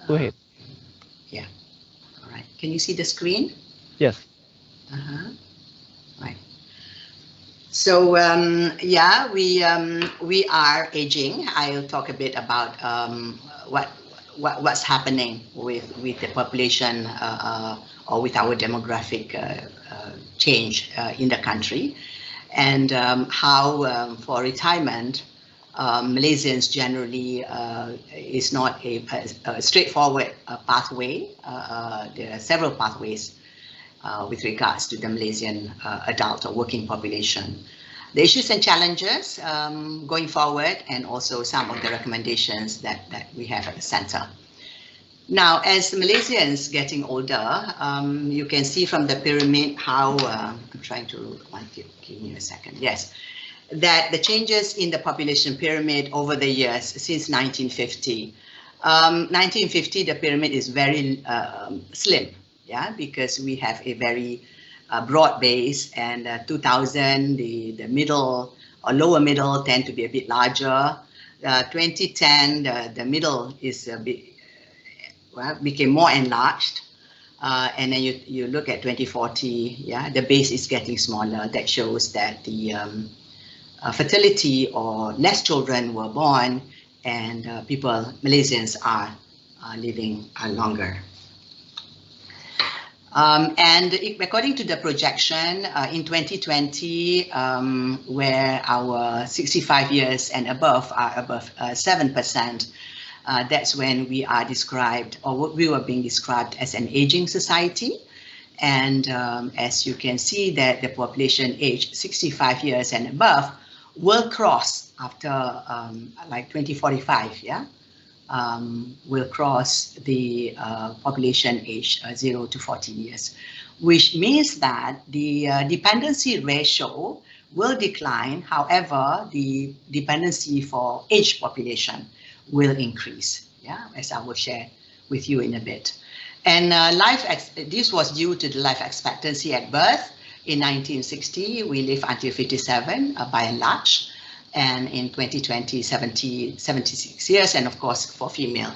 Go ahead. Yeah. All right. Can you see the screen? Yes. Right. So yeah, we are aging. I'll talk a bit about what what's happening with the population or with our demographic change in the country, and how for retirement, Malaysians generally is not a straightforward pathway. There are several pathways with regards to the Malaysian adult or working population. The issues and challenges going forward, and also some of the recommendations that we have at the center. Now, as Malaysians getting older, you can see from the pyramid how, I'm trying to, give me a second, yes, that the changes in the population pyramid over the years since 1950. 1950, the pyramid is very slim, yeah, because we have a very broad base, and 2000, the middle or lower middle tend to be a bit larger. 2010, the middle is a bit, well, became more enlarged. And then you look at 2040, yeah, the base is getting smaller. That shows that the fertility or less children were born, and Malaysians are living longer. And according to the projection in 2020, where our 65 years and above are above 7%, that's when we are described, or we were being described as an aging society. And as you can see, that the population aged 65 years and above will cross after like 2045, yeah, will cross the population age 0 to 14 years, which means that the dependency ratio will decline. However, the dependency for aged population will increase, yeah, as I will share with you in a bit. And this was due to the life expectancy at birth. In 1960, we live until 57 by and large. And in 2020, 76 years. And of course, for female,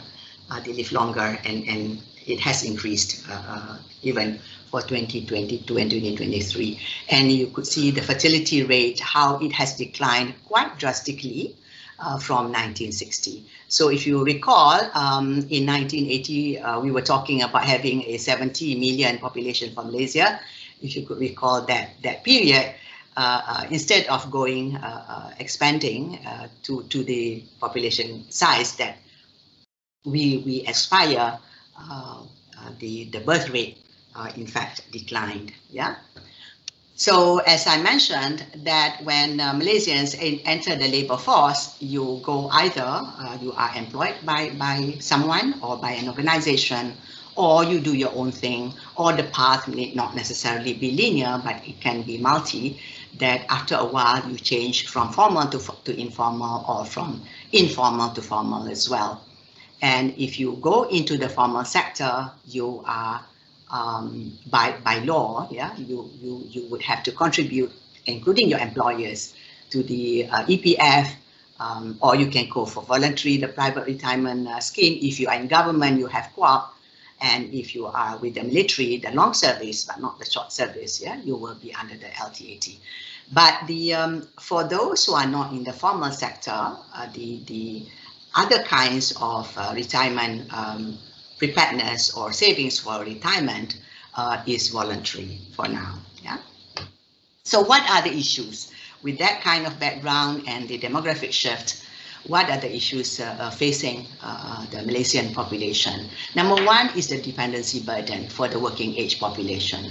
they live longer, and it has increased even for 2022 and 2023. And you could see the fertility rate, how it has declined quite drastically from 1960. So if you recall, in 1980, we were talking about having a 70 million population for Malaysia. If you could recall that period, instead of going expanding to the population size that we aspire, the birth rate in fact declined. Yeah. So as I mentioned, that when Malaysians enter the labor force, you go either you are employed by someone or by an organization, or you do your own thing, or the path need not necessarily be linear, but it can be multi, that after a while you change from formal to informal, or from informal to formal as well. And if you go into the formal sector, you are by law, yeah, you would have to contribute, including your employers, to the EPF, or you can go for voluntary, the private retirement scheme. If you are in government, you have co-op, and if you are with the military, the long service, but not the short service, yeah, you will be under the LTAT. But the for those who are not in the formal sector, the other kinds of retirement preparedness or savings for retirement is voluntary for now. Yeah. So what are the issues with that kind of background and the demographic shift? What are the issues facing the Malaysian population? Number one is the dependency burden for the working age population.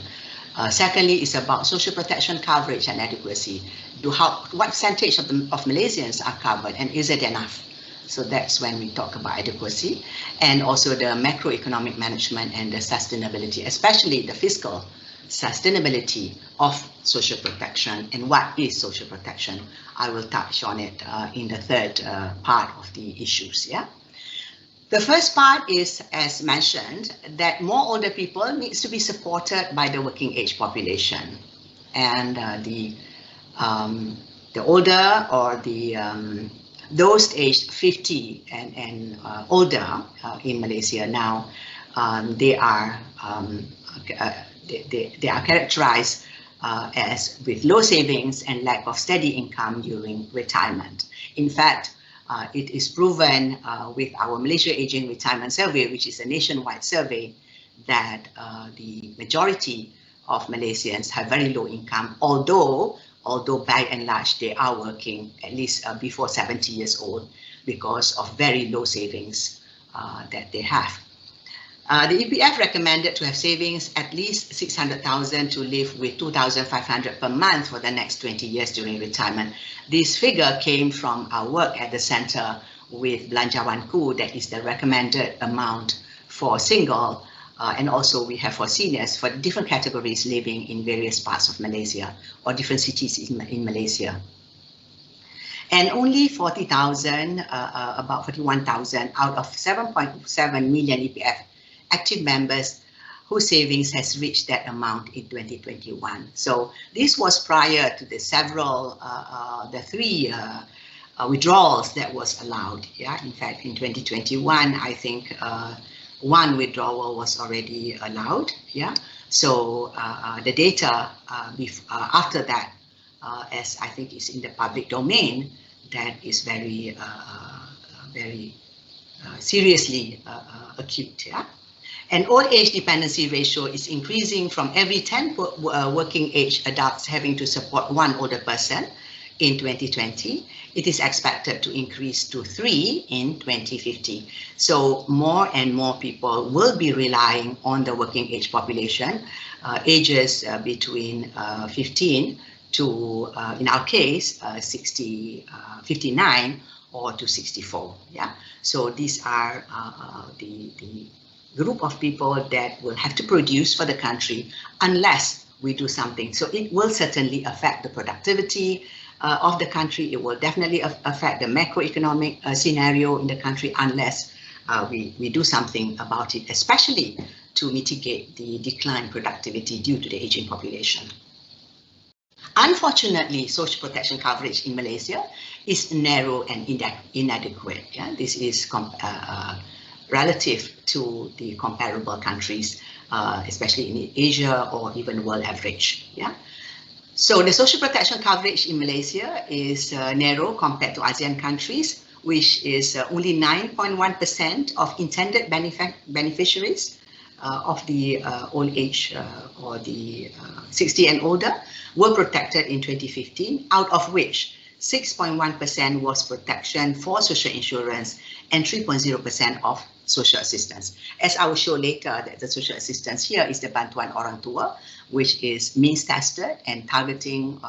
Secondly, is about social protection coverage and adequacy. What percentage of Malaysians are covered, and is it enough? So that's when we talk about adequacy, and also the macroeconomic management and the sustainability, especially the fiscal sustainability of social protection. And what is social protection? I will touch on it in the third part of the issues. Yeah. The first part is, as mentioned, that more older people needs to be supported by the working age population, and the older or the those aged 50 and older in Malaysia now, they are characterized as with low savings and lack of steady income during retirement. In fact, it is proven with our Malaysia Aging Retirement Survey, which is a nationwide survey, that the majority of Malaysians have very low income, although by and large they are working at least before 70 years old because of very low savings that they have. The EPF recommended to have savings at least 600,000 to live with 2,500 per month for the next 20 years during retirement. This figure came from our work at the center with Belanjawanku, that is the recommended amount for single, and also we have for seniors for different categories living in various parts of Malaysia or different cities in Malaysia. And only 40,000, about 41,000 out of 7.7 million EPF active members whose savings has reached that amount in 2021. So this was prior to the three withdrawals that was allowed. Yeah, in fact, in 2021, I think one withdrawal was already allowed. Yeah, so the data after that, as I think is in the public domain, that is very, very seriously acute. Yeah. And old age dependency ratio is increasing from every 10 working age adults having to support one older person in 2020. It is expected to increase to 3 in 2050. So more and more people will be relying on the working age population, ages between 15 to, in our case, 59 or to 64. Yeah. So these are the group of people that will have to produce for the country unless we do something. So it will certainly affect the productivity of the country. It will definitely affect the macroeconomic scenario in the country unless we do something about it, especially to mitigate the decline in productivity due to the aging population. Unfortunately, social protection coverage in Malaysia is narrow and inadequate. Yeah? This is relative to the comparable countries, especially in Asia or even world average. Yeah. So the social protection coverage in Malaysia is narrow compared to ASEAN countries, which is only 9.1% of intended beneficiaries of the old age or the 60 and older were protected in 2015, out of which 6.1% was protection for social insurance and 3.0% of social assistance. As I will show later, that the social assistance here is the Bantuan Orang Tua, which is means tested and targeting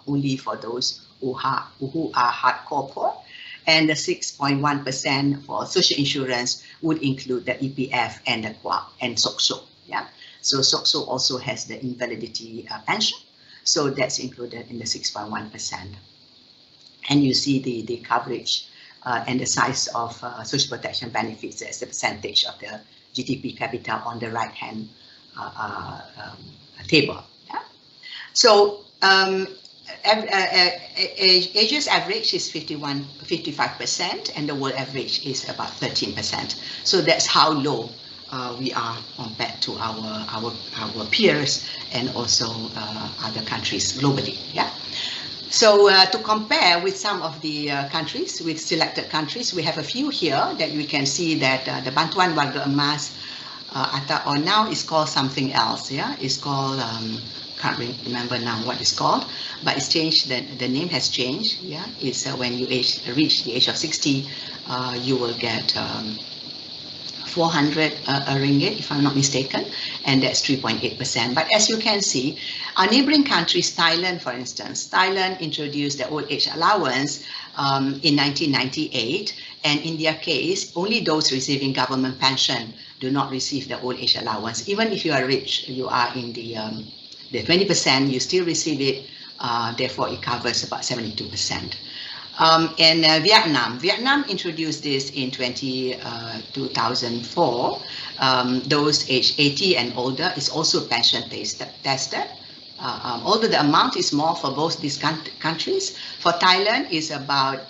only for those who are hardcore poor. And the 6.1% for social insurance would include the EPF and the KWAP and SOCSO. Yeah, so SOCSO also has the invalidity pension, so that's included in the 6.1%. And you see the coverage and the size of social protection benefits as the percentage of the GDP capita on the right-hand table. Yeah? So Asia's average is 55%, and the world average is about 13%. So that's how low we are compared to our peers and also other countries globally. Yeah. So to compare with some of the countries, with selected countries, we have a few here that we can see that the Bantuan Warga Emas or now is called something else. Yeah, it's called can't remember now what it's called, but it's changed. The name has changed. Yeah, it's when you reach the age of 60, you will get 400 ringgit, if I'm not mistaken, and that's 3.8%. But as you can see, our neighboring countries, Thailand, for instance, Thailand introduced the old age allowance in 1998, and in their case, only those receiving government pension do not receive the old age allowance. Even if you are rich, you are in the 20%, you still receive it, therefore it covers about 72%. And Vietnam introduced this in 2004. Those aged 80 and older is also pension tested. although the amount is more for both these countries, for Thailand is about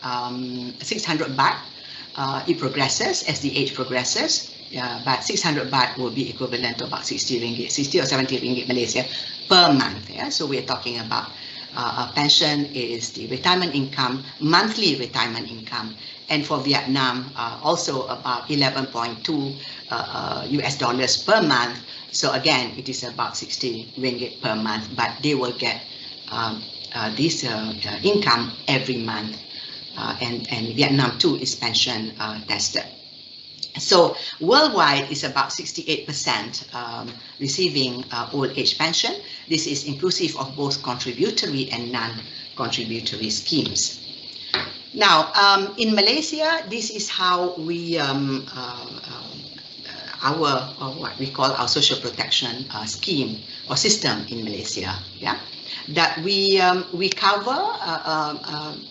600 baht. It progresses as the age progresses, but 600 baht will be equivalent to about 60 ringgit, 60 or 70 ringgit Malaysia per month. Yeah? So we're talking about pension is the retirement income, monthly retirement income. And for Vietnam, also about 11.2 US dollars per month. So again, it is about 60 ringgit per month, but they will get this income every month. And Vietnam too is pension tested. So worldwide is about 68% receiving old age pension. This is inclusive of both contributory and non-contributory schemes. Now, in Malaysia, this is how we what we call our social protection scheme or system in Malaysia. Yeah, that we cover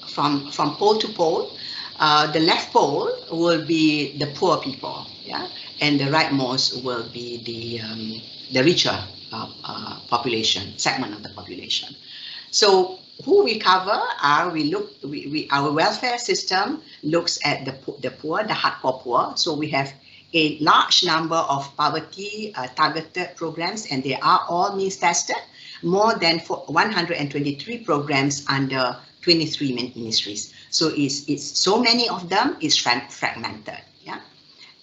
from pole to pole. The left pole will be the poor people, yeah, and the rightmost will be the richer population segment of the population. So who we cover are our welfare system looks at the poor, the hardcore poor. So we have a large number of poverty targeted programs, and they are all means tested. More than 123 programs under 23 ministries. So it's so many of them is fragmented. Yeah,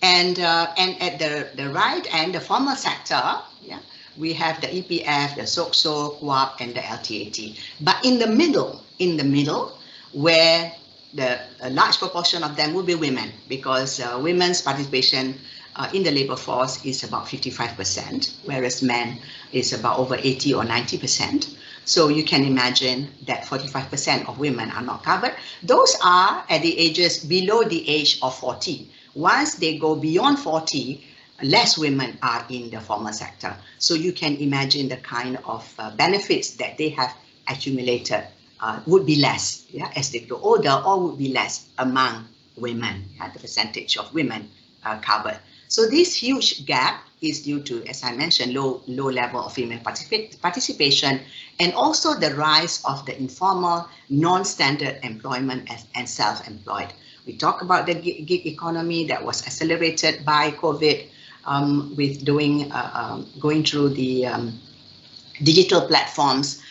and at the right end, the formal sector. Yeah. We have the EPF, the SOCSO, KUAP, and the LTAT. But in the middle, where a large proportion of them will be women, because women's participation in the labor force is about 55%, whereas men is about over 80 or 90%. So you can imagine that 45% of women are not covered. Those are at the ages below the age of 40. Once they go beyond 40, less women are in the formal sector. So you can imagine the kind of benefits that they have accumulated would be less, yeah, as they grow older, or would be less among women, yeah, the percentage of women covered. So this huge gap is due to, as I mentioned, low level of female participation, and also the rise of the informal, non-standard employment and self-employed. We talk about the gig economy that was accelerated by COVID, with going through the digital platforms.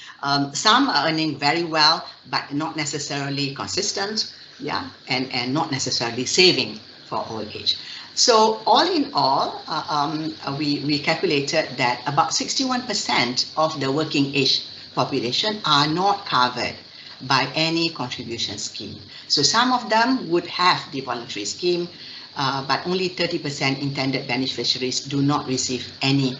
Some are earning very well, but not necessarily consistent, yeah, and not necessarily saving for old age. So all in all, we calculated that about 61% of the working age population are not covered by any contribution scheme. So some of them would have the voluntary scheme, but only 30% intended beneficiaries do not receive any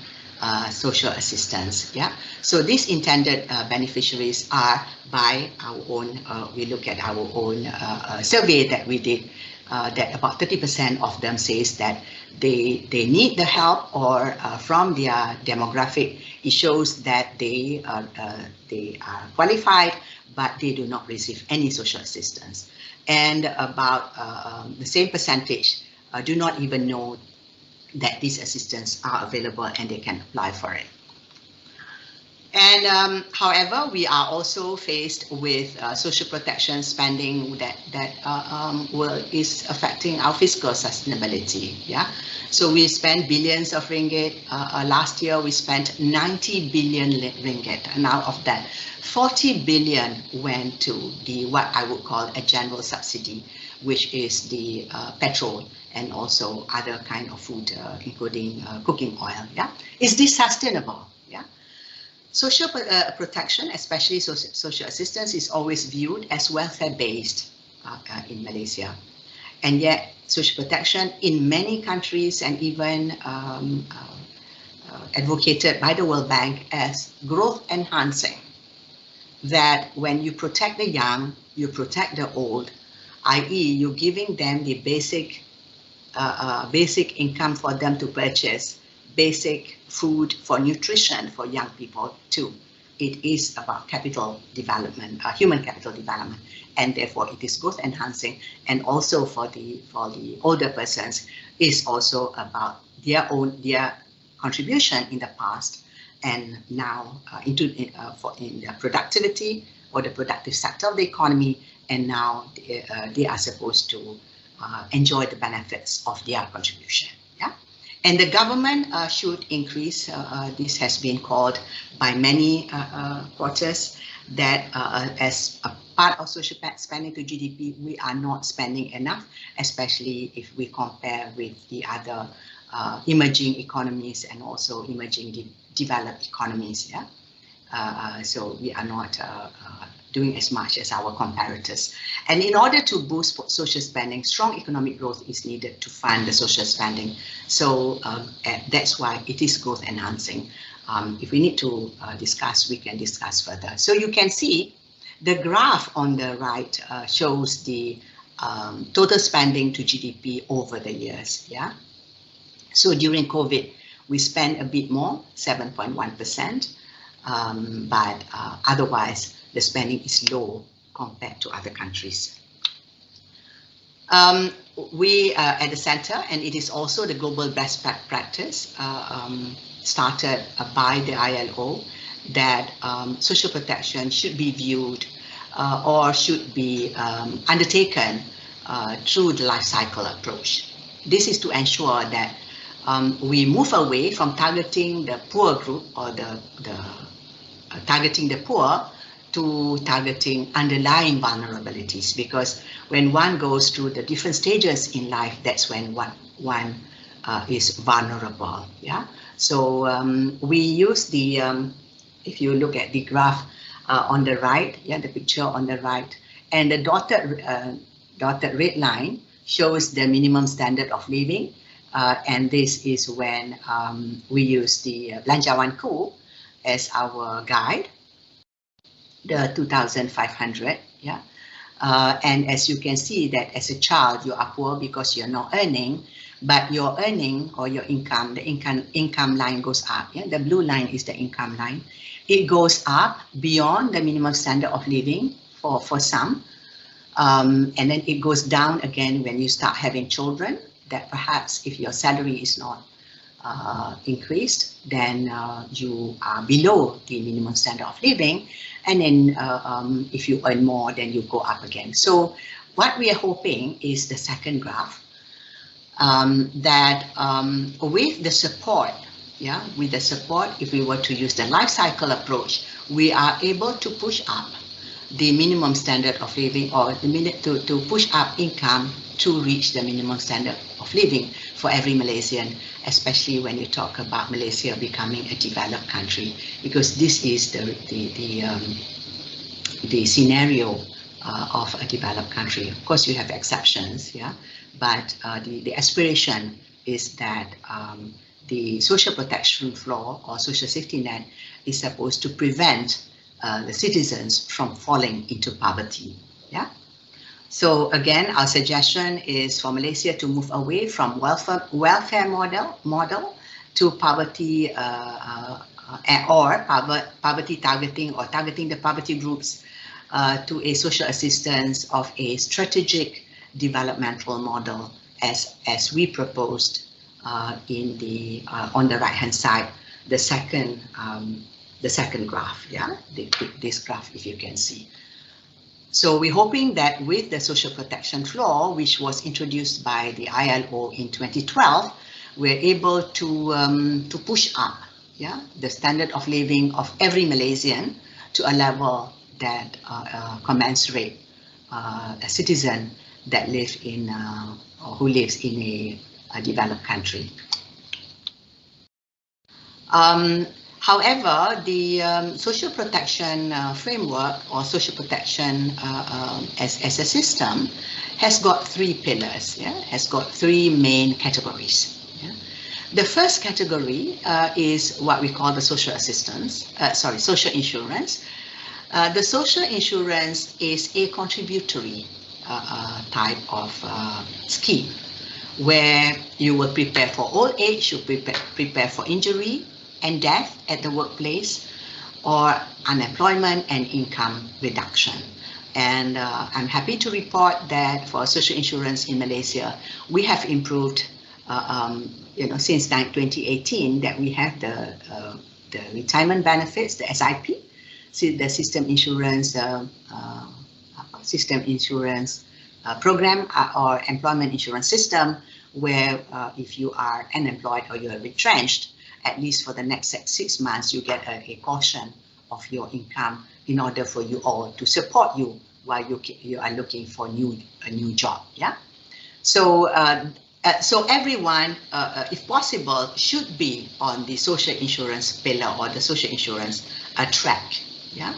social assistance. Yeah. So these intended beneficiaries are by our own. We look at our own survey that we did. That about 30% of them says that they need the help, or from their demographic, it shows that they are qualified, but they do not receive any social assistance. And about the same percentage do not even know that these assistance are available and they can apply for it. And however, we are also faced with social protection spending that is affecting our fiscal sustainability. Yeah, so we spent billions of ringgit. Last year we spent 90 billion ringgit, and out of that, 40 billion went to the what I would call a general subsidy, which is the petrol and also other kind of food, including cooking oil. Yeah, is this sustainable? Yeah. Social protection, especially social assistance, is always viewed as welfare-based in Malaysia. And yet, social protection in many countries and even advocated by the World Bank as growth-enhancing. That when you protect the young, you protect the old, i.e. you're giving them the basic income for them to purchase, basic food for nutrition for young people too. It is about capital development, human capital development, and therefore it is growth enhancing. And also for the older persons is also about their contribution in the past and now in the productivity or the productive sector of the economy, and now they are supposed to enjoy the benefits of their contribution. Yeah, and the government should increase. This has been called by many quarters that as a part of social spending to GDP, we are not spending enough, especially if we compare with the other emerging economies and also emerging developed economies. Yeah, so we are not doing as much as our comparators. And in order to boost social spending, strong economic growth is needed to fund the social spending. So that's why it is growth enhancing. If we need to discuss, we can discuss further. So you can see the graph on the right shows the total spending to GDP over the years. Yeah. So during COVID, we spent a bit more, 7.1%, but otherwise the spending is low compared to other countries. We are at the center, and it is also the global best practice started by the ILO, that social protection should be viewed or should be undertaken through the life cycle approach. This is to ensure that we move away from targeting the poor group or targeting the poor to targeting underlying vulnerabilities, because when one goes through the different stages in life, that's when one is vulnerable. Yeah. So we use the, if you look at the graph on the right, yeah, the picture on the right, and the dotted red line shows the minimum standard of living. And this is when we use the Belanjawanku as our guide, the 2,500. Yeah. And as you can see that as a child, you are poor because you're not earning, but your earning or your income, the income line goes up. Yeah. The blue line is the income line. It goes up beyond the minimum standard of living for some. And then it goes down again when you start having children, that perhaps if your salary is not increased, then you are below the minimum standard of living. And then if you earn more, then you go up again. So what we are hoping is the second graph, that with the support, yeah, with the support, if we were to use the life cycle approach, we are able to push up the minimum standard of living, or to push up income to reach the minimum standard of living for every Malaysian, especially when you talk about Malaysia becoming a developed country, because this is the scenario of a developed country. Of course, you have exceptions, yeah, but the aspiration is that the social protection floor or social safety net is supposed to prevent the citizens from falling into poverty. Yeah. So again, our suggestion is for Malaysia to move away from welfare model to poverty poverty targeting, or targeting the poverty groups to a social assistance of a strategic developmental model, as we proposed in the on the right hand side, the second graph. Yeah, this graph, if you can see. So we're hoping that with the social protection floor, which was introduced by the ILO in 2012, we're able to push up, yeah, the standard of living of every Malaysian to a level that commensurate a citizen that live in or who lives in a developed country. However, the social protection framework, or social protection as a system, has got three pillars. Yeah, has got three main categories. Yeah? The first category is what we call the social assistance. Social insurance. The social insurance is a contributory type of scheme, where you will prepare for old age, you prepare for injury and death at the workplace, or unemployment and income reduction. And I'm happy to report that for social insurance in Malaysia, we have improved, since 2018, that we have the retirement benefits, the SIP, the system insurance program or employment insurance system, where if you are unemployed or you are retrenched, at least for the next 6 months, you get a portion of your income in order for you all to support you while you are looking for a new job. Yeah. So so everyone, if possible, should be on the social insurance pillar or the social insurance track. Yeah.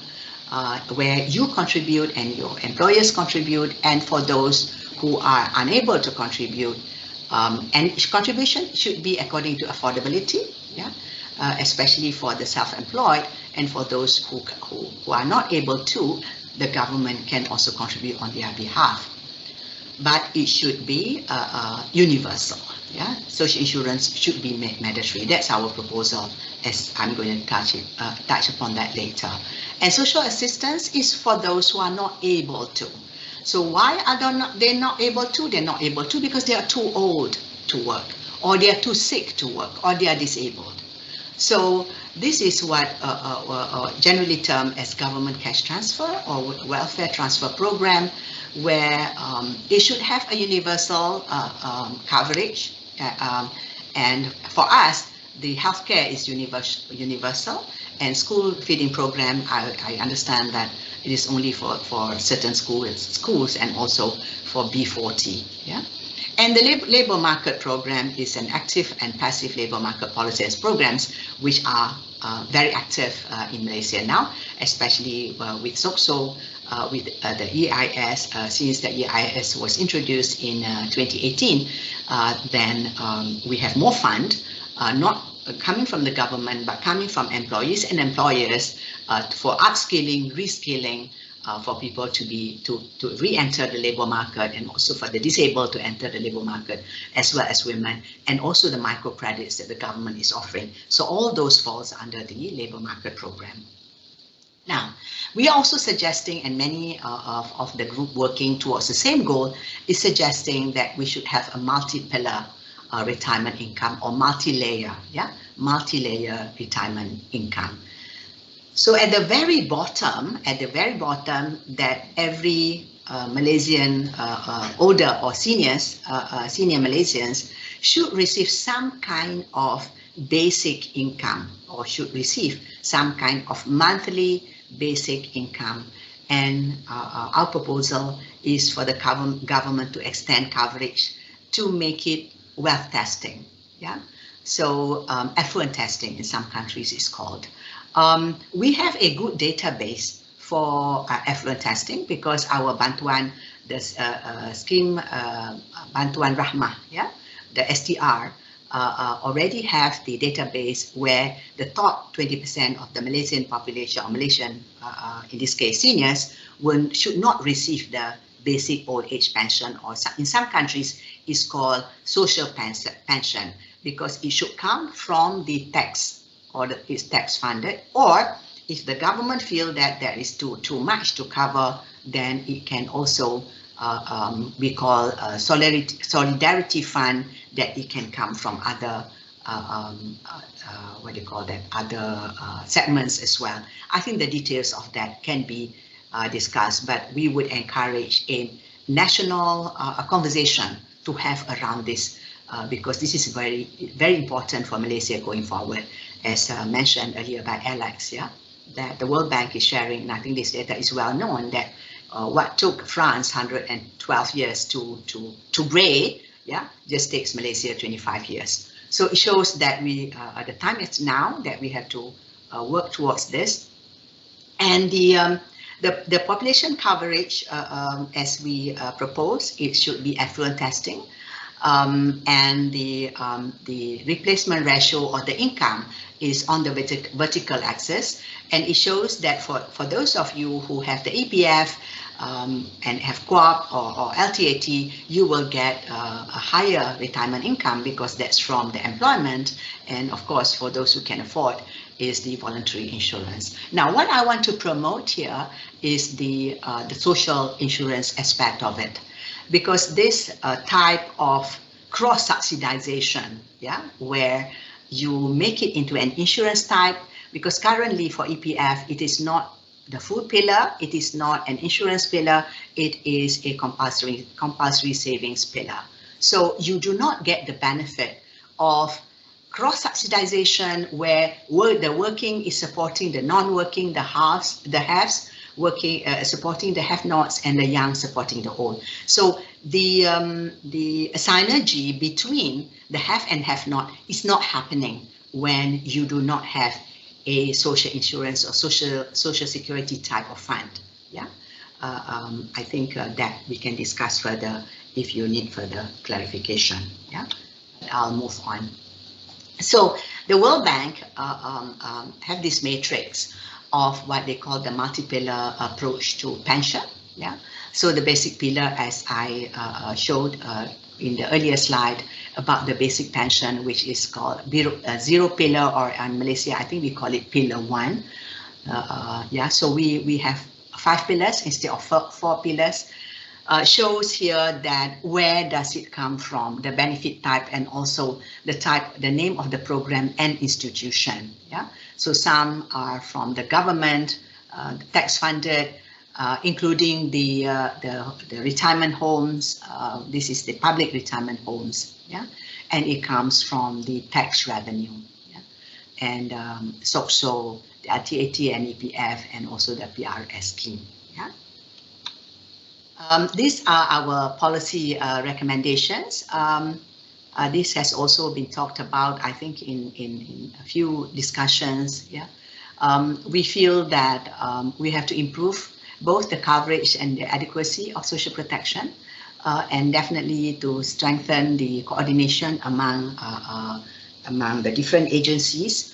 Where you contribute and your employers contribute, and for those who are unable to contribute, and contribution should be according to affordability, yeah, especially for the self-employed, and for those who are not able to, the government can also contribute on their behalf. But it should be universal. Yeah, social insurance should be made mandatory. That's our proposal, as I'm going to touch upon that later. And social assistance is for those who are not able to. So why are they not able to? They're not able to because they are too old to work, or they are too sick to work, or they are disabled. So this is what generally termed as government cash transfer or welfare transfer program, where it should have a universal coverage. And for us, the healthcare is universal, and school feeding program, I understand that it is only for certain schools and also for B40. Yeah. And the labor market program is an active and passive labor market policies programs, which are very active in Malaysia now, especially with SOCSO, with the EIS. Since the EIS was introduced in 2018, then we have more fund, not coming from the government, but coming from employees and employers for upskilling, reskilling, for people to re-enter the labor market, and also for the disabled to enter the labor market, as well as women, and also the microcredits that the government is offering. So all those falls under the labor market program. Now, we are also suggesting, and many of the group working towards the same goal is suggesting that we should have a multi-pillar retirement income, or multi-layer, yeah, multi-layer retirement income. So at the very bottom, that every Malaysian older or senior Malaysians should receive some kind of basic income, or should receive some kind of monthly basic income. And our proposal is for the government to extend coverage to make it wealth testing. Yeah. So affluent testing in some countries is called. We have a good database for affluent testing because our Bantuan, the scheme Bantuan Rahmah, yeah, the STR, already have the database where the top 20% of the Malaysian population, or Malaysian, in this case seniors, should not receive the basic old age pension, or in some countries is called social pension, because it should come from the tax, or is tax funded, or if the government feel that there is too much to cover, then it can also we call solidarity fund, that it can come from other what do you call that, other segments as well. I think the details of that can be discussed, but we would encourage a national conversation to have around this, because this is very, very important for Malaysia going forward, as mentioned earlier by Alex. Yeah, that the World Bank is sharing, and I think this data is well known, that what took France 112 years to grey, yeah, just takes Malaysia 25 years. So it shows that we, the time is now that we have to work towards this. And the population coverage, as we propose, it should be affluent testing, and the replacement ratio, or the income, is on the vertical axis, and it shows that for those of you who have the EPF and have QAP or LTAT, you will get a higher retirement income, because that's from the employment, and of course for those who can afford is the voluntary insurance. Now, what I want to promote here is the social insurance aspect of it, because this type of cross-subsidization, yeah, where you make it into an insurance type, because currently for EPF, it is not the food pillar, it is not an insurance pillar, it is a compulsory savings pillar. So you do not get the benefit of cross-subsidization where the working is supporting the non-working, the haves working, supporting the have-nots, and the young supporting the old. So the synergy between the have and have-not is not happening when you do not have a social insurance or social security type of fund. Yeah, I think that we can discuss further if you need further clarification. Yeah, I'll move on. So the World Bank have this matrix of what they call the multi-pillar approach to pension. Yeah. So the basic pillar, as I showed in the earlier slide about the basic pension, which is called zero pillar, or in Malaysia, I think we call it pillar 1. Yeah. So we have 5 pillars instead of 4 pillars. Shows here that where does it come from, the benefit type, and also the name of the program and institution. Yeah, so some are from the government, tax funded, including the retirement homes. This is the public retirement homes. Yeah, and it comes from the tax revenue. Yeah, and SOCSO, the TAT and EPF, and also the PRS scheme. Yeah. These are our policy recommendations. This has also been talked about, I think, in a few discussions. Yeah, we feel that we have to improve both the coverage and the adequacy of social protection, and definitely to strengthen the coordination among the different agencies.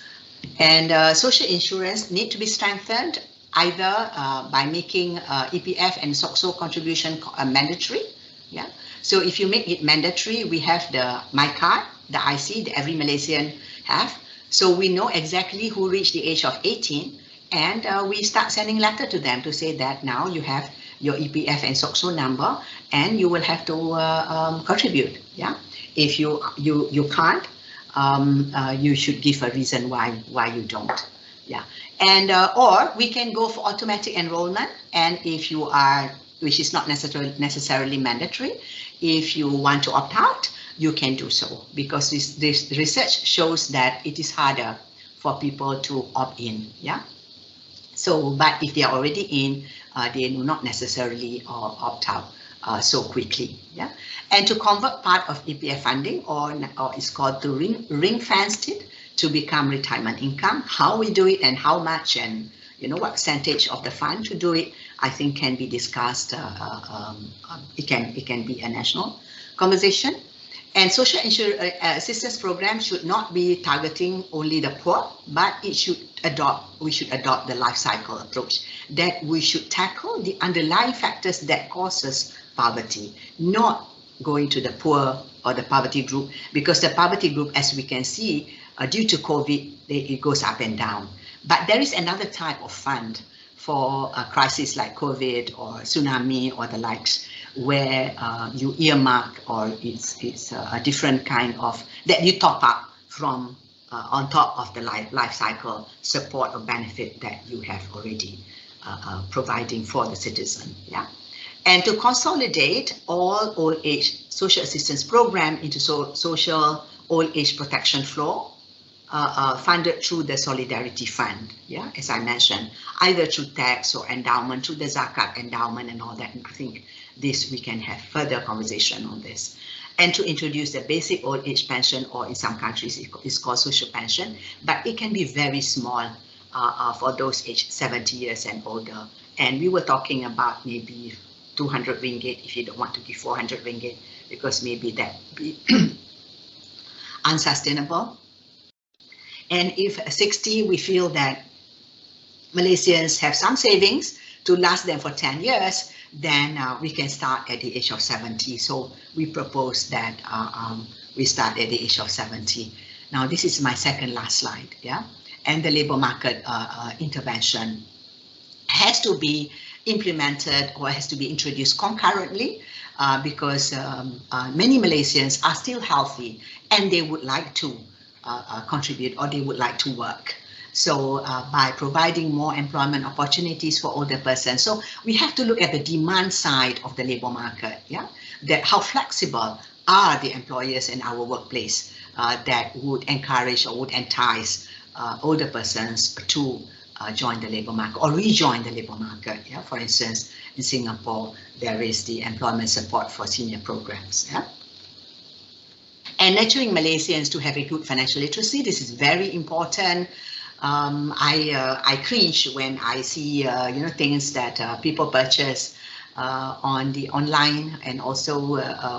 And social insurance need to be strengthened, either by making EPF and SOCSO contribution mandatory. Yeah. So if you make it mandatory, we have the MyCard, the IC that every Malaysian have. So we know exactly who reached the age of 18, and we start sending letter to them to say that now you have your EPF and SOCSO number, and you will have to contribute. Yeah. If you can't, you should give a reason why you don't. Yeah. And or we can go for automatic enrollment, and if you are, which is not necessarily mandatory, if you want to opt out, you can do so, because this research shows that it is harder for people to opt in. Yeah. So, but if they are already in, they do not necessarily opt out so quickly. Yeah. And to convert part of EPF funding, or it's called to ring-fenced it to become retirement income. How we do it and how much, and what percentage of the fund to do it, I think can be discussed. It can be a national conversation. And social assistance program should not be targeting only the poor, but we should adopt the life cycle approach, that we should tackle the underlying factors that causes poverty, not going to the poor or the poverty group, because the poverty group, as we can see, due to COVID, it goes up and down. But there is another type of fund for a crisis like COVID or tsunami or the likes, where you earmark, or it's a different kind of, that you top up from on top of the life cycle support or benefit that you have already providing for the citizen. Yeah. And to consolidate all old age social assistance program into social old age protection flow, funded through the Solidarity Fund, yeah, as I mentioned, either through tax or endowment, through the Zakat endowment and all that. And I think we can have further conversation on this. And to introduce the basic old age pension, or in some countries it's called social pension, but it can be very small for those aged 70 years and older. And we were talking about maybe 200 ringgit if you don't want to give 400 ringgit, because maybe that would be unsustainable. And if 60, we feel that Malaysians have some savings to last them for 10 years, then we can start at the age of 70. So we propose that we start at the age of 70. Now, this is my second last slide, yeah? And the labor market intervention has to be implemented, or has to be introduced concurrently, because many Malaysians are still healthy and they would like to contribute, or they would like to work. So by providing more employment opportunities for older persons. So we have to look at the demand side of the labor market, yeah, that how flexible are the employers in our workplace that would encourage or would entice older persons to join the labor market or rejoin the labor market. Yeah, for instance, in Singapore, there is the employment support for senior programs. Yeah. And nurturing Malaysians to have a good financial literacy. This is very important. I cringe when I see things that people purchase on the online, and also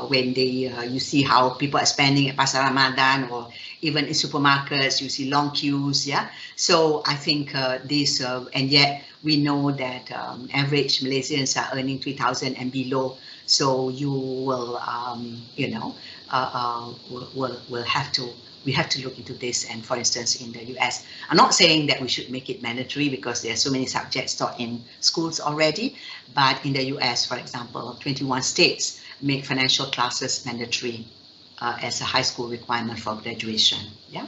when you see how people are spending at Pasar Ramadan or even in supermarkets, you see long queues. Yeah, so I think this, and yet we know that average Malaysians are earning 3,000 and below. So you will, we have to look into this. And for instance, in the US, I'm not saying that we should make it mandatory because there are so many subjects taught in schools already. But in the US, for example, 21 states make financial classes mandatory as a high school requirement for graduation. Yeah.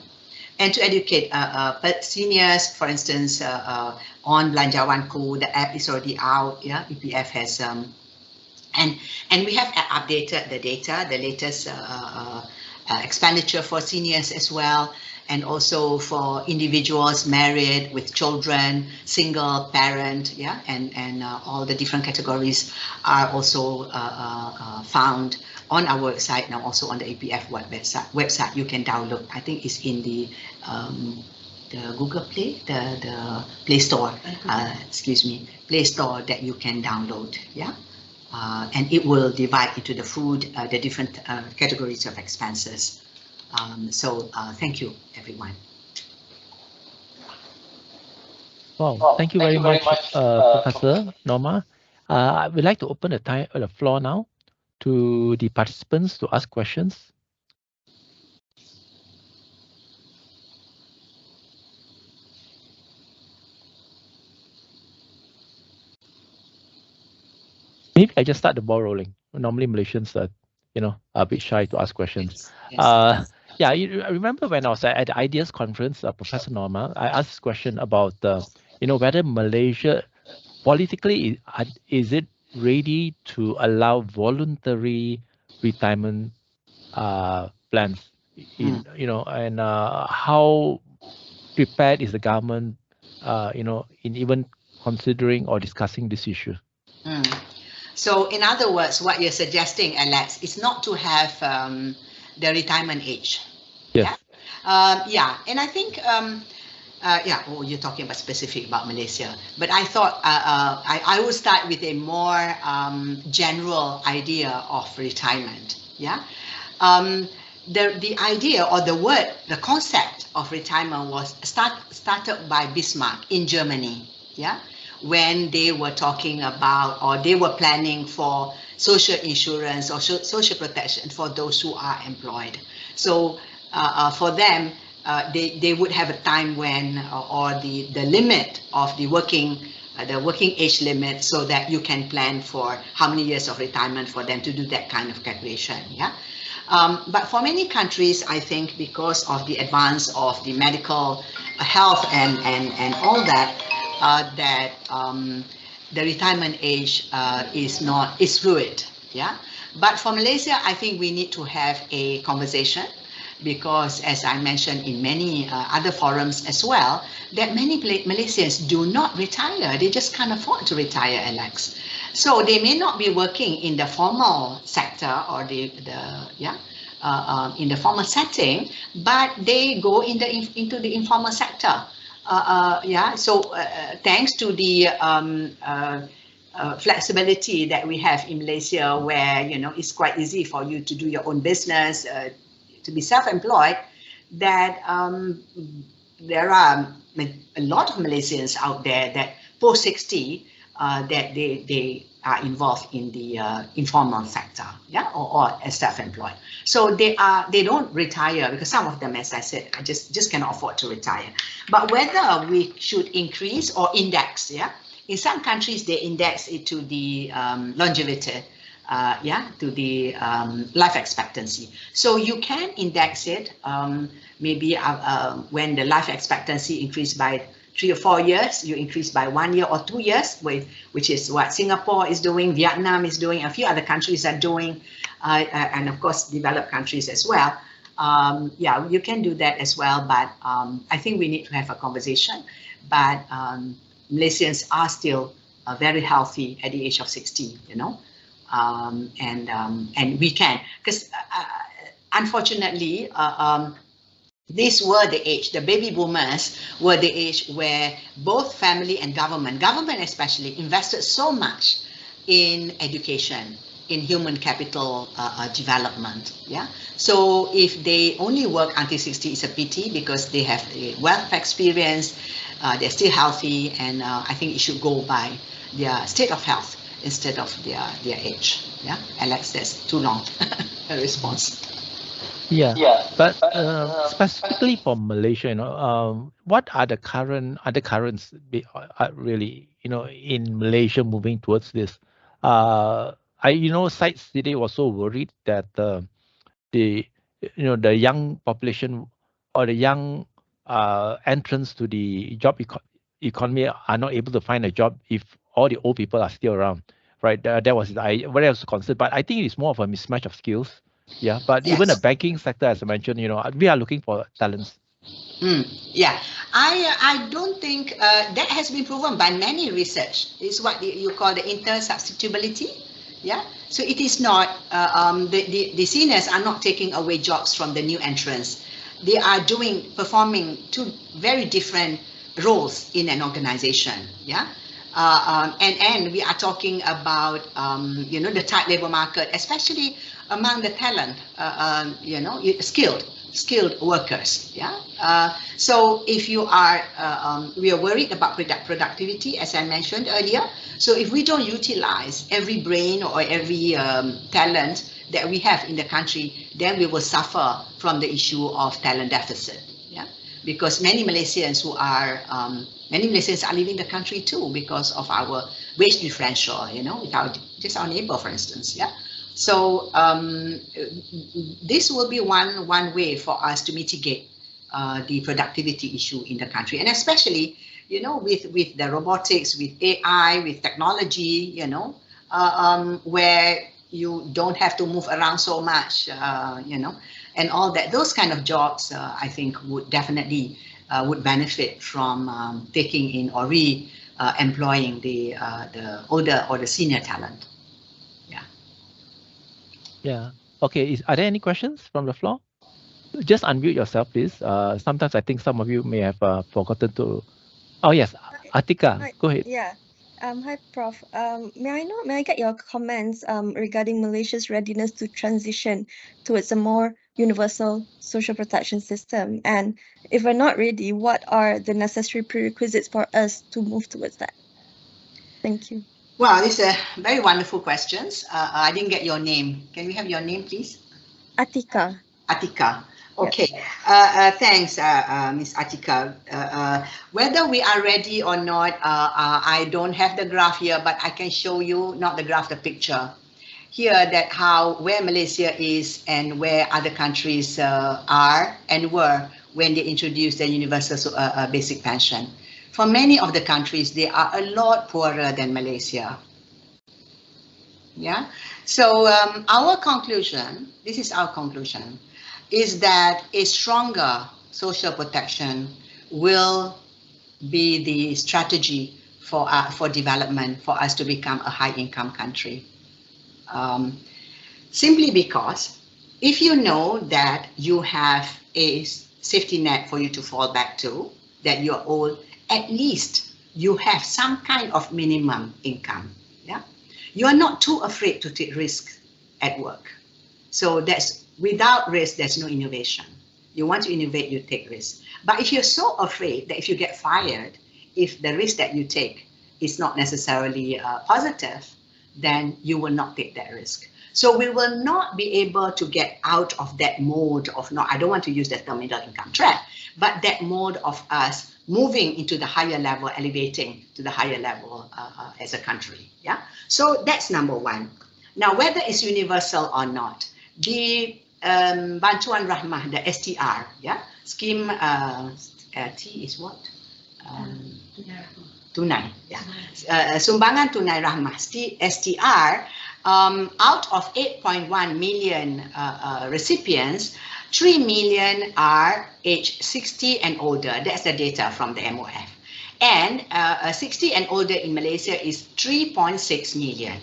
And to educate seniors, for instance, on Belanjawanku, the app is already out. Yeah, EPF has and we have updated the data, the latest expenditure for seniors as well, and also for individuals married with children, single parent, yeah, and all the different categories are also found on our website now, also on the EPF website. You can download. I think it's in the Google Play, the Play Store. Excuse me, Play Store that you can download. Yeah. And it will divide into the food, the different categories of expenses. So thank you, everyone. Wow, thank you very much, Professor Norma. I would like to open the floor now to the participants to ask questions. Maybe I just start the ball rolling. Normally Malaysians are, are a bit shy to ask questions. Yes. Yeah, I remember when I was at the IDEAS conference, Professor Norma, I asked this question about, whether Malaysia politically is it ready to allow voluntary retirement plans, and how prepared is the government, in even considering or discussing this issue? So in other words, what you're suggesting, Alex, is not to have the retirement age. Yes. Yeah, and I think, you're talking about specific about Malaysia, but I thought I would start with a more general idea of retirement. Yeah. The idea or the concept of retirement was started by Bismarck in Germany. Yeah. When they were talking about, or they were planning for social insurance or social protection for those who are employed. So for them, they would have a time when, or the limit of the working age limit, so that you can plan for how many years of retirement for them to do that kind of calculation. Yeah. But for many countries, I think because of the advance of the medical health and all that, the retirement age is fluid. Yeah. But for Malaysia, I think we need to have a conversation, because as I mentioned in many other forums as well, that many Malaysians do not retire. They just can't afford to retire, Alex. So they may not be working in the formal sector or in the formal setting, but they go into the informal sector. So thanks to the flexibility that we have in Malaysia, where it's quite easy for you to do your own business, to be self-employed, that there are a lot of Malaysians out there that post 60 that they are involved in the informal sector, yeah, or as self-employed. So they don't retire, because some of them, as I said, just cannot afford to retire. But whether we should increase or index, yeah, in some countries they index it to the longevity to the life expectancy. So you can index it maybe when the life expectancy increased by 3 or 4 years, you increase by 1 year or 2 years, which is what Singapore is doing, Vietnam is doing, a few other countries are doing, and of course developed countries as well. Yeah, you can do that as well, but I think we need to have a conversation. But Malaysians are still very healthy at the age of 60, you know, and we can, because unfortunately, these were the age, the baby boomers were the age where both family and government especially, invested so much in education, in human capital development. Yeah. So if they only work until 60, it's a pity, because they have a wealth of experience, they're still healthy, and I think it should go by their state of health instead of their age. Yeah. Alex, that's too long a response. Yeah, but specifically for Malaysia, you know, what are the currents really, you know, in Malaysia moving towards this? Site City was so worried that the young population or the young entrants to the job economy are not able to find a job if all the old people are still around, right? That was what I was concerned, but I think it's more of a mismatch of skills. Yeah, but even the banking sector, as I mentioned, you know, we are looking for talents. Yeah, I don't think that has been proven by many research. It's what you call the intersubstitutability. Yeah, so it is not the seniors are not taking away jobs from the new entrants. They are performing two very different roles in an organization. Yeah. And we are talking about the tight labor market, especially among the talent, skilled workers. Yeah. So if you are, we are worried about productivity, as I mentioned earlier. So if we don't utilize every brain or every talent that we have in the country, then we will suffer from the issue of talent deficit. Yeah. Because many Malaysians are leaving the country too because of our wage differential, you know, with our neighbor, for instance. Yeah. So this will be one way for us to mitigate the productivity issue in the country, and especially, you know, with the robotics, with AI, with technology, you know, where you don't have to move around so much, you know, and all that. Those kind of jobs, I think, would definitely would benefit from taking in or employing the older or the senior talent. Yeah. Yeah. Okay. Are there any questions from the floor? Just unmute yourself, please. Sometimes I think some of you may have forgotten to. Oh yes, Atika, Hi. go ahead. Yeah. Hi, Prof. May I get your comments regarding Malaysia's readiness to transition towards a more universal social protection system? And if we're not ready, what are the necessary prerequisites for us to move towards that? Thank you. Wow, these are very wonderful questions. I didn't get your name. Can we have your name, please? Atika. Atika. Okay. Thanks, Ms. Atika. Whether we are ready or not, I don't have the graph here, but I can show you, not the graph, the picture here, that where Malaysia is and where other countries are and were when they introduced the universal basic pension. For many of the countries, they are a lot poorer than Malaysia. Yeah. So our conclusion, this is our conclusion, is that a stronger social protection will be the strategy for development, for us to become a high-income country. Simply because if you know that you have a safety net for you to fall back to, that you're old, at least you have some kind of minimum income. Yeah, you are not too afraid to take risks at work. So that's without risk, there's no innovation. You want to innovate, you take risks. But if you're so afraid that if you get fired, if the risk that you take is not necessarily positive, then you will not take that risk. So we will not be able to get out of that mode of, I don't want to use the term middle income trap, but that mode of us moving into the higher level, elevating to the higher level as a country. Yeah. So that's number one. Now, whether it's universal or not, the Bantuan Rahmah, the STR, yeah, scheme, T is what? Tunai, yeah. Sumbangan Tunai Rahmah, STR, out of 8.1 million recipients, 3 million are age 60 and older. That's the data from the MOF. And 60 and older in Malaysia is 3.6 million.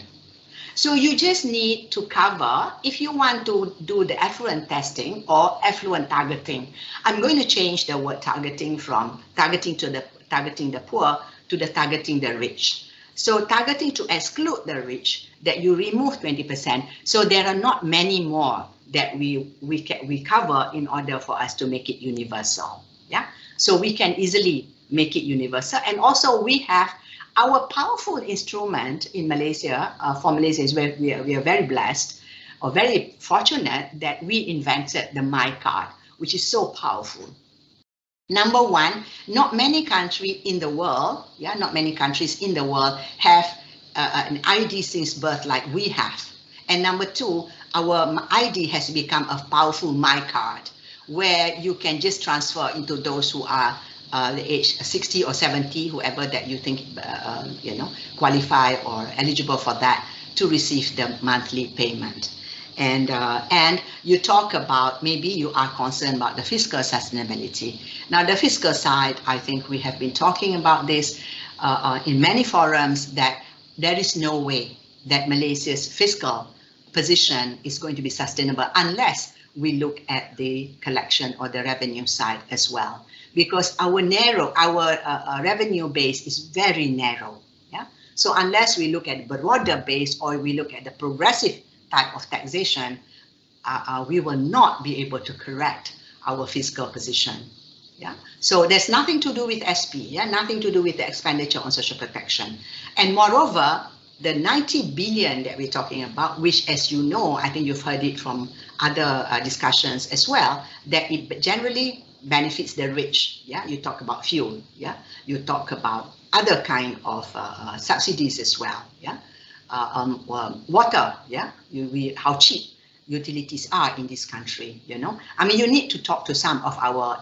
So you just need to cover, if you want to do the affluent testing or affluent targeting, I'm going to change the word targeting from targeting the poor to the targeting the rich. So targeting to exclude the rich, that you remove 20%. So there are not many more that we cover in order for us to make it universal. Yeah. So we can easily make it universal. And also we have our powerful instrument in Malaysia, for Malaysia is where we are very blessed or very fortunate that we invented the MyCard, which is so powerful. Number one, not many countries in the world, not many countries in the world have an ID since birth like we have. And number two, our ID has become a powerful MyCard, where you can just transfer into those who are the age 60 or 70, whoever that you think qualify or eligible for that, to receive the monthly payment. And you talk about, maybe you are concerned about the fiscal sustainability. Now, the fiscal side, I think we have been talking about this in many forums, that there is no way that Malaysia's fiscal position is going to be sustainable unless we look at the collection or the revenue side as well. Because our revenue base is very narrow. Yeah. So unless we look at broader base or we look at the progressive type of taxation, we will not be able to correct our fiscal position. Yeah. So there's nothing to do with SP. Yeah. Nothing to do with the expenditure on social protection. And moreover, the 90 billion that we're talking about, which, as you know, I think you've heard it from other discussions as well, that it generally benefits the rich. Yeah, you talk about fuel. Yeah, you talk about other kind of subsidies as well. Yeah, water. Yeah, how cheap utilities are in this country. You know, I mean, you need to talk to some of our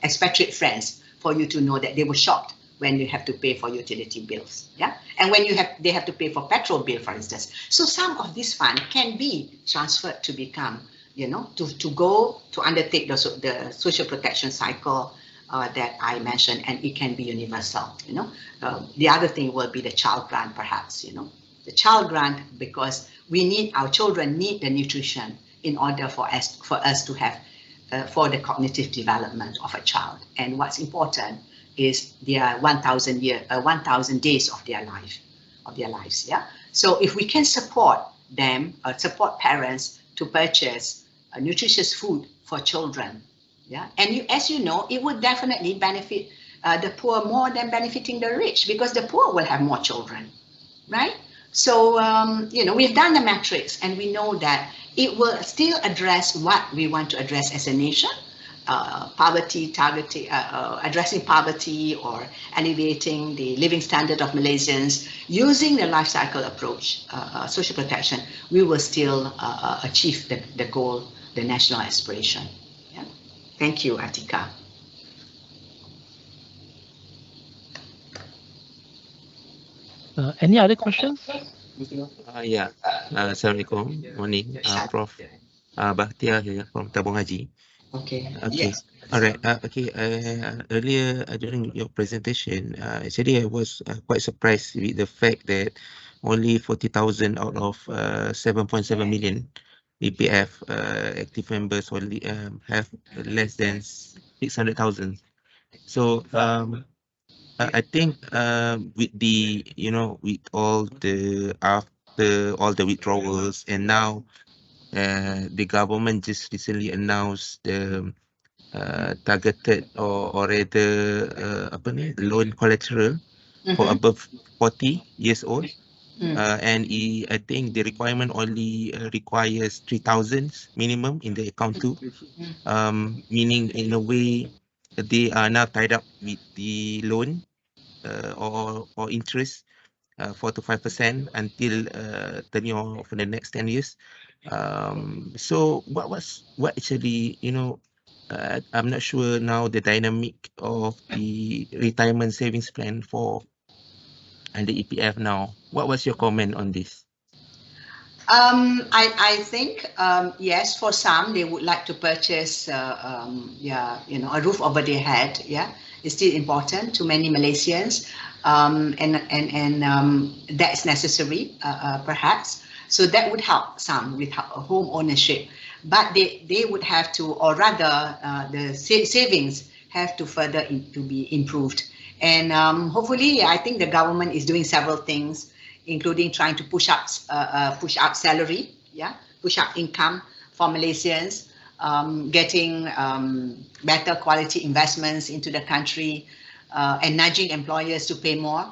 expatriate friends for you to know that they were shocked when you have to pay for utility bills, yeah, and when they have to pay for petrol bill, for instance. So some of this fund can be transferred to become, to go to undertake the social protection cycle that I mentioned, and it can be universal. The other thing will be the child grant, perhaps. The child grant, because our children need the nutrition in order for us to have for the cognitive development of a child. And what's important is their 1,000 days of their lives. Yeah. So if we can support them, support parents to purchase nutritious food for children, yeah, and as you know, it would definitely benefit the poor more than benefiting the rich, because the poor will have more children, right? So we've done the metrics, and we know that it will still address what we want to address as a nation. Poverty, addressing poverty or alleviating the living standard of Malaysians using the life cycle approach, social protection, we will still achieve the goal, the national aspiration. Yeah. Thank you, Atika. Any other questions? Yeah. Assalamualaikum. Morning, Prof. Bakhtiar here from Tabung Haji. Okay. Yes. All right. Earlier during your presentation, actually I was quite surprised with the fact that only 40,000 out of 7.7 million EPF active members only have less than 600,000. So I think with the with all the after all the withdrawals, and now the government just recently announced the targeted or rather loan collateral for above 40 years old, and I think the requirement only requires 3,000 minimum in the account too, meaning in a way they are now tied up with the loan or interest 4 to 5% until tenure for the next 10 years. So what actually, you know, I'm not sure now the dynamic of the retirement savings plan for and the EPF now. What was your comment on this? I think yes, for some they would like to purchase yeah, you know, a roof over their head. Yeah, it's still important to many Malaysians, and that's necessary perhaps. So that would help some with home ownership, but they would have to, or rather the savings have to further to be improved. And hopefully, I think the government is doing several things, including trying to push up salary, yeah, push up income for Malaysians, getting better quality investments into the country, and nudging employers to pay more.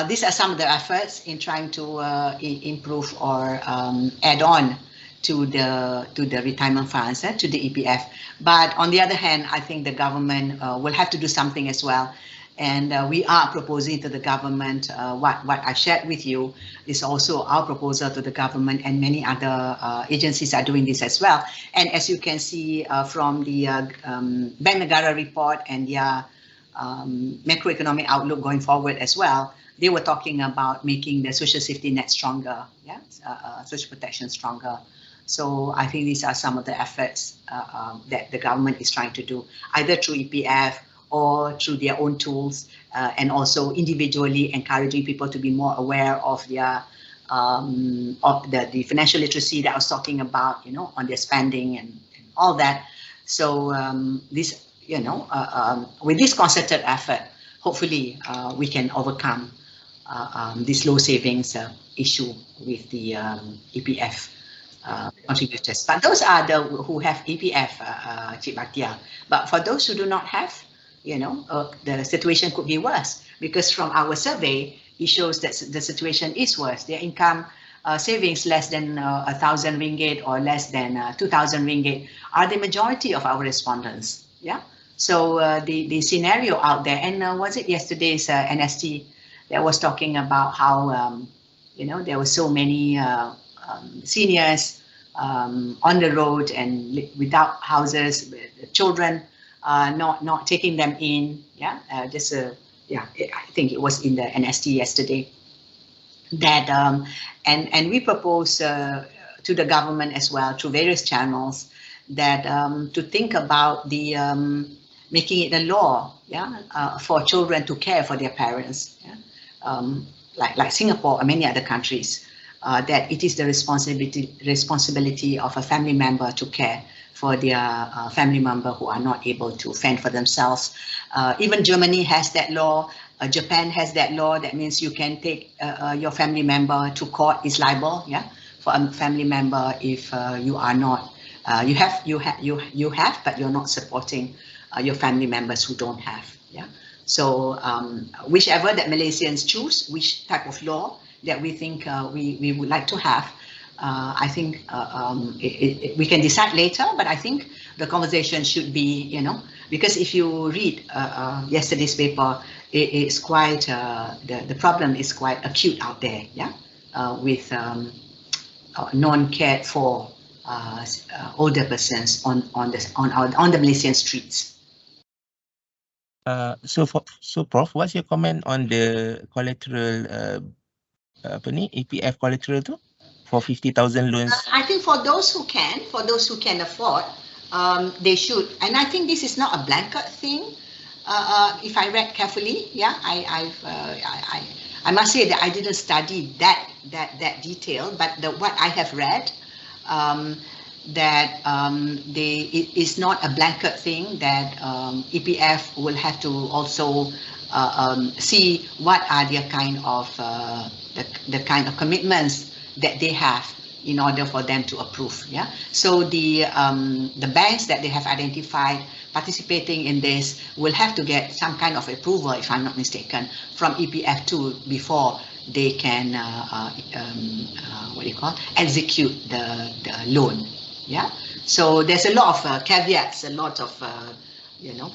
These are some of the efforts in trying to improve or add on to the retirement funds, to the EPF. But on the other hand, I think the government will have to do something as well. And we are proposing to the government, what I shared with you is also our proposal to the government, and many other agencies are doing this as well. And as you can see from the Bank Negara report and their macroeconomic outlook going forward as well, they were talking about making the social safety net stronger, yeah, social protection stronger. So I think these are some of the efforts that the government is trying to do, either through EPF or through their own tools, and also individually encouraging people to be more aware of their of the financial literacy that I was talking about, you know, on their spending and all that. So this, you know, with this concerted effort, hopefully we can overcome this low savings issue with the EPF contributors. But those are the who have EPF, Cik Bhatia. But for those who do not have, you know, the situation could be worse, because from our survey, it shows that the situation is worse. Their income savings less than 1,000 ringgit or less than 2,000 ringgit are the majority of our respondents. Yeah. So the scenario out there, and was it yesterday's NST that was talking about how you know, there were so many seniors on the road and without houses, children. Not taking them in, yeah, yeah, I think it was in the NST yesterday, that and we propose to the government as well through various channels that to think about the making it a law, yeah, for children to care for their parents, yeah? Like Singapore and many other countries, that it is the responsibility of a family member to care for their family member who are not able to fend for themselves. Even Germany has that law. Japan has that law. That means you can take your family member to court, is liable, yeah, for a family member if you are not, you have, but you're not supporting your family members who don't have, yeah. So whichever that Malaysians choose, which type of law that we think we would like to have, I think we can decide later, but I think the conversation should be, you know, because if you read yesterday's paper, it's quite, the problem is quite acute out there, yeah, with non-cared for older persons on the Malaysian streets. So Prof, what's your comment on the collateral, EPF collateral too? For 50,000 loans? I think for those who can afford, they should. And I think this is not a blanket thing. If I read carefully, yeah, I must say that I didn't study that detail, but what I have read, that it is not a blanket thing, that EPF will have to also see what are their kind of the kind of commitments that they have in order for them to approve. Yeah. So the banks that they have identified participating in this will have to get some kind of approval, if I'm not mistaken, from EPF2 before they can what do you call, execute the loan. Yeah. So there's a lot of caveats, a lot of you know,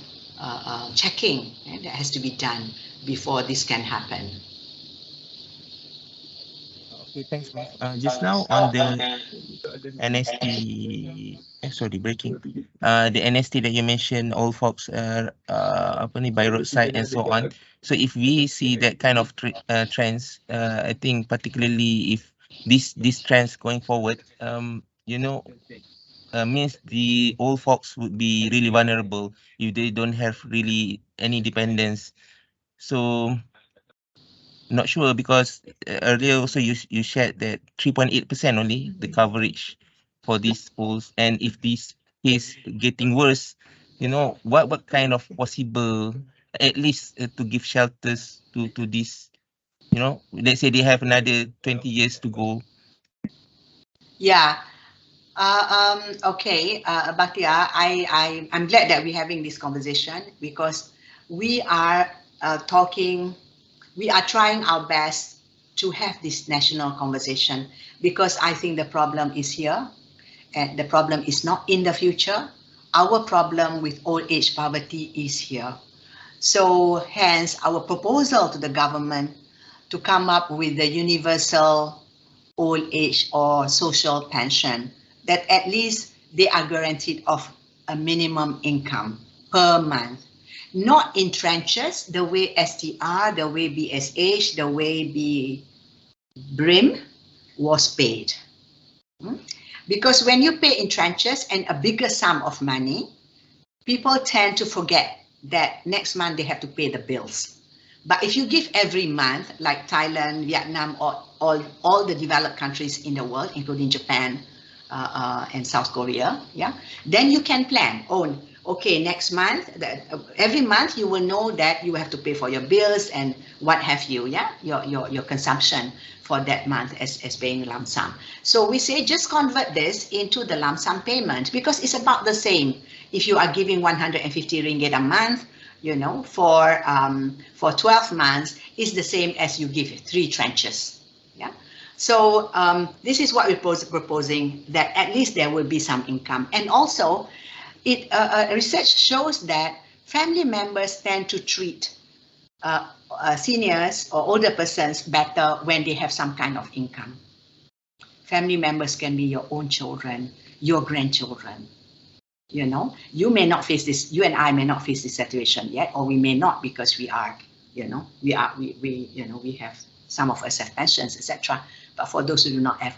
checking that has to be done before this can happen. Okay, thanks, Prof. Just now on the NST, sorry, breaking. The NST that you mentioned, old folks, apa ni, by roadside and so on. So if we see that kind of trends, I think particularly if these trends going forward, you know, means the old folks would be really vulnerable if they don't have really any dependence. So not sure because earlier also you shared that 3.8% only the coverage for these schools, and if this is getting worse, you know, what kind of possible, at least to give shelters to this, you know, let's say they have another 20 years to go. Yeah. Okay, Bhatia, I'm glad that we're having this conversation because we are we are trying our best to have this national conversation because I think the problem is here and the problem is not in the future. Our problem with old age poverty is here. So hence our proposal to the government to come up with the universal old age or social pension that at least they are guaranteed of a minimum income per month. Not in tranches, the way STR, the way BSH, the way BRIM was paid. Because when you pay in tranches and a bigger sum of money, people tend to forget that next month they have to pay the bills. But if you give every month, like Thailand, Vietnam, or all the developed countries in the world, including Japan and South Korea, yeah, then you can plan. Oh, okay, next month, every month you will know that you have to pay for your bills and what have you, yeah, your consumption for that month as paying lump sum. So we say just convert this into the lump sum payment because it's about the same. If you are giving 150 ringgit a month, you know, for 12 months, is the same as you give 3 tranches. Yeah. So this is what we're proposing, that at least there will be some income. And also, research shows that family members tend to treat seniors or older persons better when they have some kind of income. Family members can be your own children, your grandchildren. You know, you may not face this, you and I may not face this situation yet, or we may not because we are, you know, we have, some of us have pensions, etc. But for those who do not have,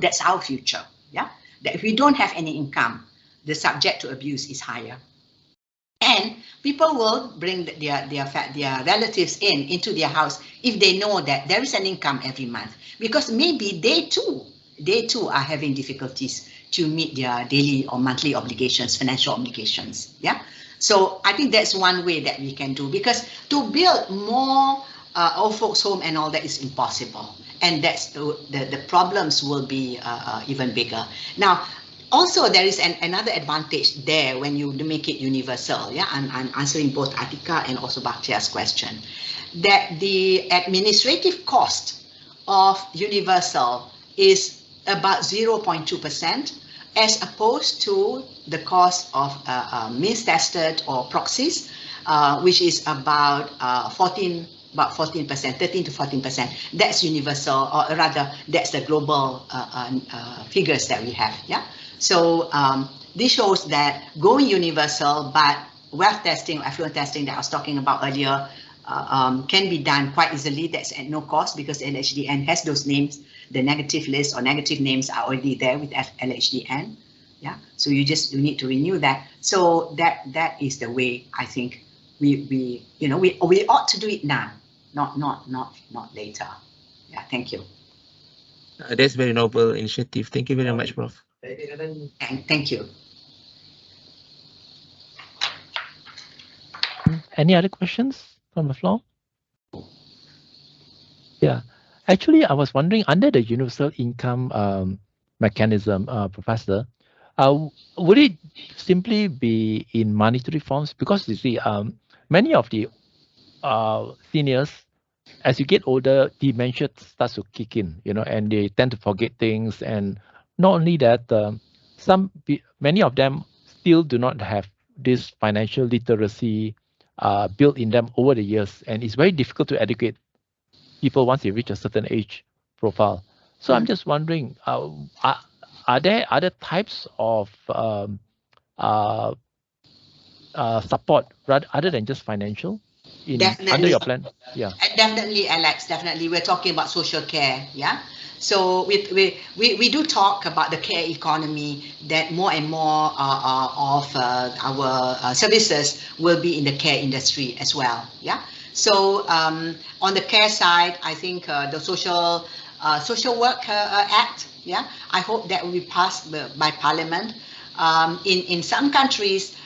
that's our future. Yeah, that if we don't have any income, the subject to abuse is higher. And people will bring their relatives into their house if they know that there is an income every month, because maybe they too are having difficulties to meet their daily or monthly obligations, financial obligations. Yeah. So I think that's one way that we can do, because to build more old folks home and all that is impossible. And that's the problems will be even bigger. Now, also, there is another advantage there when you make it universal. Yeah, I'm answering both Atika and also Bhaktiyar's question. That the administrative cost of universal is about 0.2%, as opposed to the cost of means tested or proxies, which is about 14%, 13 to 14%. That's universal, or rather, that's the global figures that we have. Yeah. So this shows that going universal, but wealth testing, affluent testing that I was talking about earlier, can be done quite easily. That's at no cost because LHDN has those names. The negative list or negative names are already there with LHDN. Yeah, so you need to renew that. So that is the way I think we ought to do it now, not later. Yeah, thank you. That's very noble initiative. Thank you very much, Prof. Thank you. Any other questions from the floor? Yeah, actually, I was wondering, under the universal income mechanism, Professor, would it simply be in monetary forms? Because you see, many of the seniors, as you get older, dementia starts to kick in, you know, and they tend to forget things. And not only that, many of them still do not have this financial literacy built in them over the years, and it's very difficult to educate people once they reach a certain age profile. So I'm just wondering, are there other types of support other than just financial under your plan? Yeah. Definitely, Alex, definitely. We're talking about social care, yeah? So we do talk about the care economy, that more and more of our services will be in the care industry as well, yeah? So on the care side, I think the Social Work Act, yeah, I hope that will be passed by Parliament. In some countries,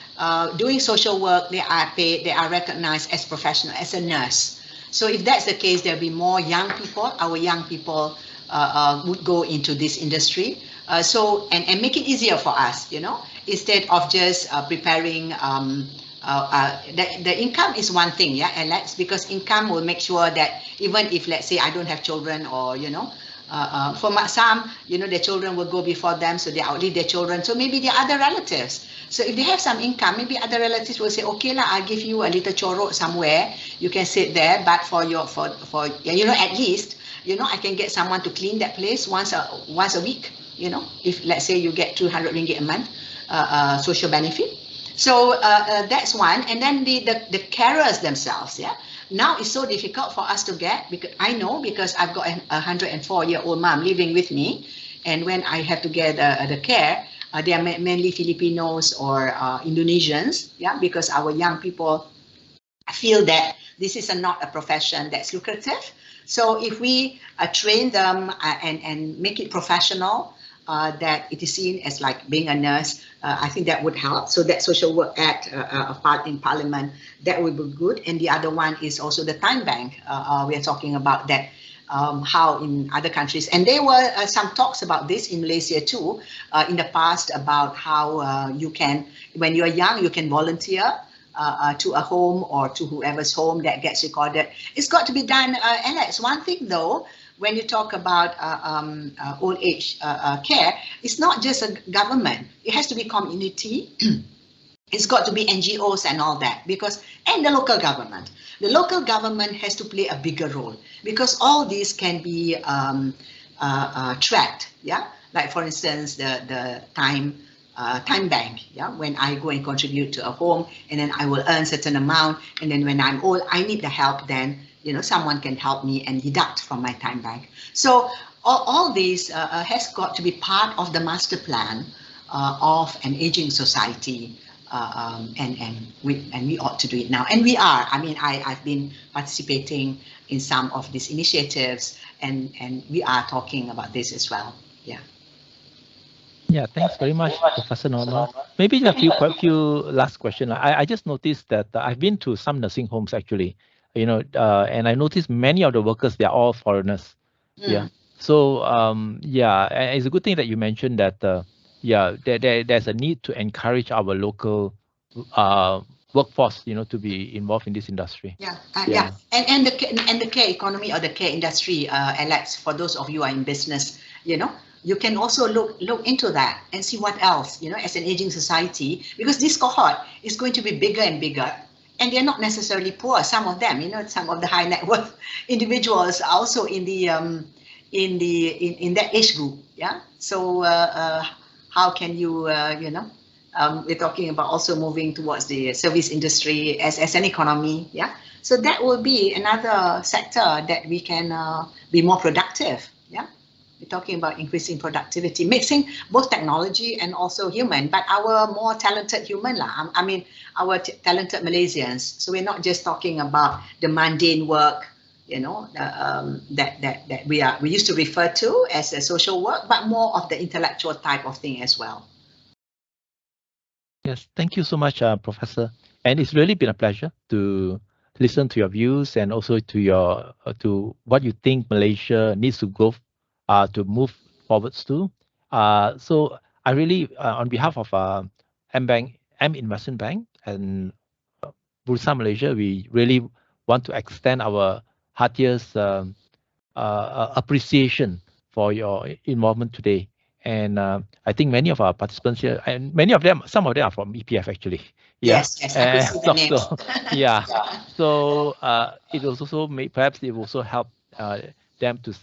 doing social work, they are paid, they are recognized as professional, as a nurse. So if that's the case, there'll be more young people, our young people would go into this industry. And make it easier for us, you know, instead of just preparing, the income is one thing, yeah, Alex, because income will make sure that even if, let's say, I don't have children, or, you know, for some, you know, their children will go before them, so they outlive their children. So maybe their other relatives. So if they have some income, maybe other relatives will say, okay, I'll give you a little chorro somewhere. You can sit there, but for you know, at least, you know, I can get someone to clean that place once a week. You know, if let's say you get 200 ringgit a month, social benefit. So that's one. And then the carers themselves, yeah. Now it's so difficult for us to get, because I know, because I've got a 104-year-old mom living with me, and when I have to get the care, they are mainly Filipinos or Indonesians, yeah, because our young people feel that this is not a profession that's lucrative. So if we train them and make it professional, that it is seen as like being a nurse, I think that would help. So that Social Work Act part in Parliament, that would be good. And the other one is also the time bank. We are talking about that, how in other countries, and there were some talks about this in Malaysia too, in the past, about how you can, when you're young, you can volunteer to a home or to whoever's home that gets recorded. It's got to be done, Alex. One thing though, when you talk about old age care, it's not just a government. It has to be community. It's got to be NGOs and all that, because, and the local government. The local government has to play a bigger role, because all these can be tracked. Yeah, like for instance, the time bank. Yeah, when I go and contribute to a home, and then I will earn certain amount, and then when I'm old, I need the help. Then, you know, someone can help me and deduct from my time bank. So all these has got to be part of the master plan of an aging society. And we ought to do it now, and we are. I mean, I've been participating in some of these initiatives, and we are talking about this as well. Yeah. Yeah, thanks very much, Professor Norma. Maybe a few last questions. I just noticed that I've been to some nursing homes actually, you know, and I noticed many of the workers, they're all foreigners. Yeah. So yeah, it's a good thing that you mentioned that. Yeah, there's a need to encourage our local workforce, you know, to be involved in this industry. Yeah, yeah. And the care economy or the care industry, Alex, for those of you who are in business, you know, you can also look into that and see what else, you know, as an aging society, because this cohort is going to be bigger and bigger, and they're not necessarily poor. Some of them, you know, some of the high net worth individuals are also in that age group. Yeah, so how can you, you know, we're talking about also moving towards the service industry as an economy. Yeah, so that will be another sector that we can be more productive. Yeah, we're talking about increasing productivity, mixing both technology and also human, but our more talented human lah. I mean, our talented Malaysians. So we're not just talking about the mundane work, you know, that we used to refer to as a social work, but more of the intellectual type of thing as well. Yes, thank you so much, Professor. And it's really been a pleasure to listen to your views, and also to your to what you think Malaysia needs to go to move forwards to. So I really, on behalf of M Investment Bank and Bursa Malaysia, we really want to extend our heartiest appreciation for your involvement today. And I think many of our participants here, and some of them are from EPF actually. Yeah. Yes, I could see the names. So, yeah. So it also perhaps it will also help them to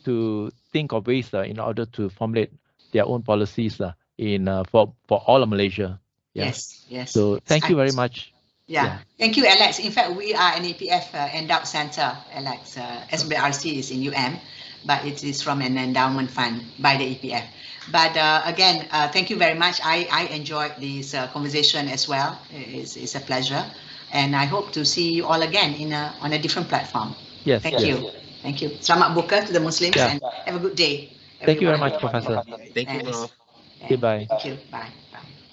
to think of ways in order to formulate their own policies for all of Malaysia. Yeah. Yes, yes. So thank you very much. Yeah. Thank you, Alex. In fact, we are an EPF endowed center, Alex. SBRC is in UM, but it is from an endowment fund by the EPF. But again, thank you very much. I enjoyed this conversation as well. It's a pleasure. And I hope to see you all again on a different platform. Yes. Thank you. Thank you. Selamat buka to the Muslims and have a good day. Thank you very much, Professor. Thank you, Prof. Goodbye. Thank you. Bye.